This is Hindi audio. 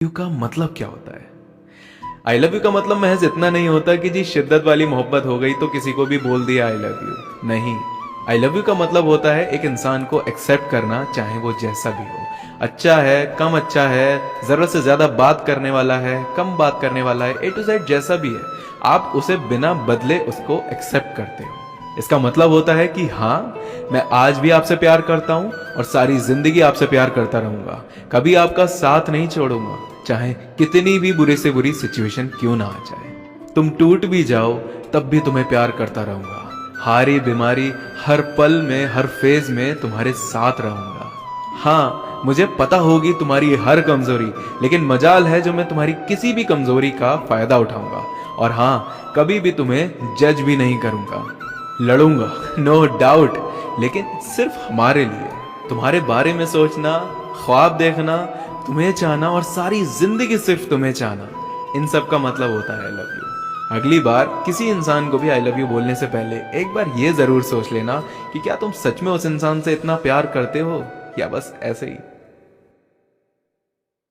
यू का मतलब क्या होता है? आई लव यू का मतलब महज इतना नहीं होता कि जी शिद्दत वाली मोहब्बत हो गई तो किसी को भी बोल दिया आई लव यू। नहीं, आई लव यू का मतलब होता है एक इंसान को एक्सेप्ट करना, चाहे वो जैसा भी हो। अच्छा है, कम अच्छा है, जरूरत से ज्यादा बात करने वाला है, कम बात करने वाला है, ए टू जेड जैसा भी है, आप उसे बिना बदले उसको एक्सेप्ट करते हो। इसका मतलब होता है कि हाँ, मैं आज भी आपसे प्यार करता हूं और सारी जिंदगी आपसे प्यार करता रहूंगा। कभी आपका साथ नहीं छोड़ूंगा, चाहे कितनी भी बुरी से बुरी सिचुएशन क्यों ना आ जाए। तुम टूट भी जाओ तब भी तुम्हें प्यार करता रहूंगा। हारी बीमारी हर पल में, हर फेज में तुम्हारे साथ रहूंगा। हाँ, मुझे पता होगी तुम्हारी हर कमजोरी, लेकिन मजाल है जो मैं तुम्हारी किसी भी कमजोरी का फायदा उठाऊंगा। और हाँ, कभी भी तुम्हें जज भी नहीं करूंगा। लड़ूंगा, नो डाउट, लेकिन सिर्फ हमारे लिए। तुम्हारे बारे में सोचना, ख्वाब देखना, तुम्हें चाहना और सारी जिंदगी सिर्फ तुम्हें चाहना, इन सब का मतलब होता है आई लव यू। अगली बार किसी इंसान को भी आई लव यू बोलने से पहले एक बार ये जरूर सोच लेना कि क्या तुम सच में उस इंसान से इतना प्यार करते हो या बस ऐसे ही।